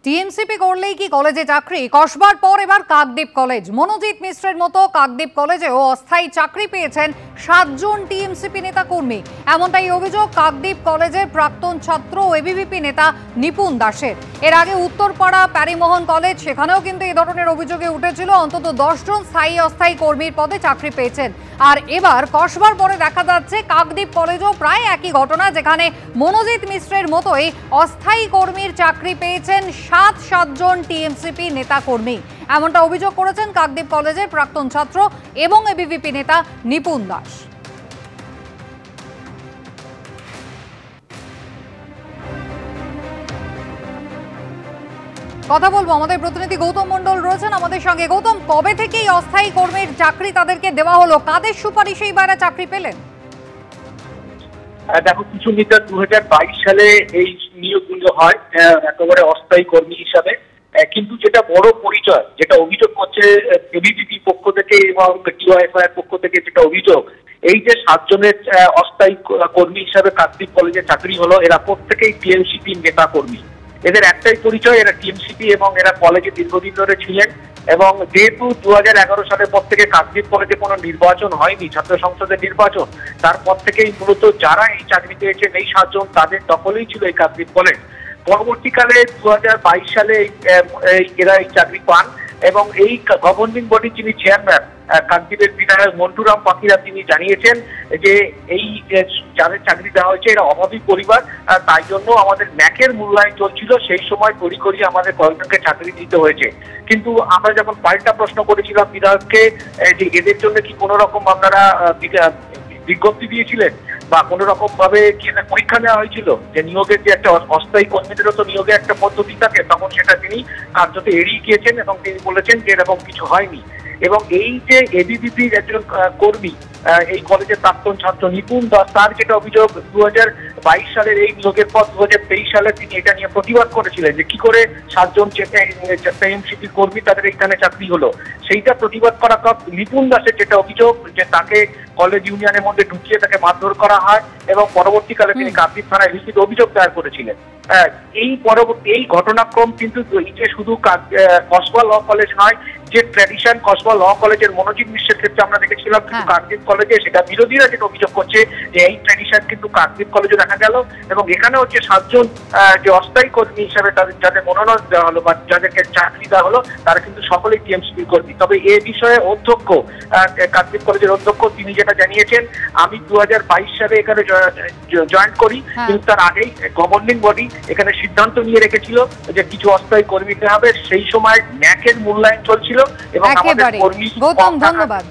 TMCP করলেই কি কলেজে চাকরি? কসবার পর এবার কাকদ্বীপ কলেজ। মনোজিৎ মিশ্রের মতো কাকদ্বীপ কলেজেও অস্থায়ী চাকরি পেয়েছেন 7 জন টিএমসিপি নেতা কর্মী। এমনটাই অভিযোগ কাকদ্বীপ কলেজের প্রাক্তন ছাত্র ও এবিভিপি নেতা নিপুণ দাসের। এর আগে উত্তরপাড়া প্যারিমোহন কলেজ, সেখানেও কিন্তু এই ধরনের অভিযোগে উঠেছিল। অন্তত 10 জন স্থায়ী অস্থায়ী কর্মীর পদে চাকরি পেয়েছেন। আর এবার কসবার পরে দেখা যাচ্ছে কাকদ্বীপ কলেজও প্রায় একই ঘটনা, যেখানে মনোজিৎ মিশ্রের মতোই অস্থায়ী কর্মীর চাকরি পেয়েছেন 7 জন টিএমসিপি নেতা কর্মী। এমনটা অভিযোগ করেছেন কাকদ্বীপ কলেজের প্রাক্তন ছাত্র এবং এবিভিপি নেতা নিপুণ দাস। কথা বলবো, আমাদের প্রতিনিধি গৌতম মণ্ডল রয়েছেন আমাদের সঙ্গে। গৌতম, কবে থেকে এই অস্থায়ী কর্মীর চাকরি তাদেরকে দেওয়া হলো? কাদের সুপারিশে এবারে চাকরি পেলেন? দেখো, কিছু নেতা 2022 সালে এই নিয়োগগুলো হয় একেবারে অস্থায়ী কর্মী হিসাবে। কিন্তু যেটা বড় পরিচয়, যেটা অভিযোগ করছে এবিভিপি পক্ষ থেকে এবং টিওয়াইএফআই পক্ষ থেকে, যেটা অভিযোগ, এই যে 7 জনের অস্থায়ী কর্মী হিসাবে কাকদ্বীপ কলেজে চাকরি হলো, এরা প্রত্যেকেই টিএমসিপি নেতা কর্মী। এদের একটাই পরিচয়, এরা টিএমসিপি এবং এরা কলেজে দীর্ঘদিন ধরে ছিলেন। এবং যেহেতু 2011 সালের পর থেকে কাকদ্বীপ কলেজে কোনো নির্বাচন হয়নি, ছাত্র সংসদের নির্বাচন, তারপর থেকেই মূলত যারা এই চাকরি পেয়েছেন এই 7 জন, তাদের দখলেই ছিল এই কাকদ্বীপ কলেজ। পরবর্তীকালে 2022 সালে এরা এই চাকরি পান এবং এই গভর্নিং বডি যিনি চেয়ারম্যান কাকদ্বীপের বিধায়ক মন্টুরাম পাখিরা, তিনি জানিয়েছেন যে এই যাদের চাকরি দেওয়া হয়েছে এরা অভাবী পরিবার, তাই জন্য আমাদের ন্যাকের মূল্যায়ন চলছিল, সেই সময় করি আমাদের কয়েকজনকে চাকরি দিতে হয়েছে। কিন্তু আমরা যখন পাল্টা প্রশ্ন করেছিলাম বিধায়ককে যে এদের জন্য কি কোনো রকম আপনারা বিজ্ঞপ্তি দিয়েছিলেন বা কোনো রকম ভাবে কি পরীক্ষা নেওয়া হয়েছিল যে নিয়োগের যে একটা অস্থায়ী কর্মীদেরও তো নিয়োগে একটা পদ্ধতি থাকে, তখন সেটা তিনি কার্যত এড়িয়ে গিয়েছেন এবং তিনি বলেছেন যে এরকম কিছু হয়নি। এবং এই যে এবিভিপির একজন কর্মী, এই কলেজের প্রাক্তন ছাত্র নিপুণ দাস, তার যেটা অভিযোগ, 2022 সালের এই নিয়োগের পর 2023 সালে তিনি এটা নিয়ে প্রতিবাদ করেছিলেন যে কি করে 7 জন টিএমসিপি কর্মী তাদের এখানে চাকরি হলো। সেইটা প্রতিবাদ করা নিপুণ দাসের যেটা অভিযোগ, যে তাকে কলেজ ইউনিয়নের মধ্যে ঢুকিয়ে তাকে মারধর করা হয় এবং পরবর্তীকালে তিনি কাকদ্বীপ থানায় লিখিত অভিযোগ দায়ের করেছিলেন। এই ঘটনাক্রম কিন্তু এই যে শুধু কসবা ল কলেজ নয়, যে ট্র্যাডিশন কসবা ল কলেজের মনোজিৎ মিশ্রের ক্ষেত্রে আমরা দেখেছিলাম, কিন্তু কাকদ্বীপ কলেজে সেটা বিরোধীরা যেটা অভিযোগ করছে যে এই ট্র্যাডিশন কিন্তু কাকদ্বীপ কলেজে দেখা গেল। এবং এখানে হচ্ছে 7 জন যে অস্থায়ী কর্মী হিসাবে যাদের মনোনয়ন দেওয়া হলো বা যাদেরকে চাকরি দেওয়া হলো, তারা কিন্তু সকলেই টিএমসিপি কর্মী। তবে এ বিষয়ে অধ্যক্ষ, কাকদ্বীপ কলেজের অধ্যক্ষ, তিনি যেটা জানিয়েছেন, আমি 2022 সালে এখানে জয়েন করি, কিন্তু তার আগেই গভর্নিং বডি এখানে সিদ্ধান্ত নিয়ে রেখেছিল যে কিছু অস্থায়ী কর্মী হবে। সেই সময় ন্যাকের মূল্যায়ন চলছিল এবং আমাদের কর্মী। গৌতম, ধন্যবাদ।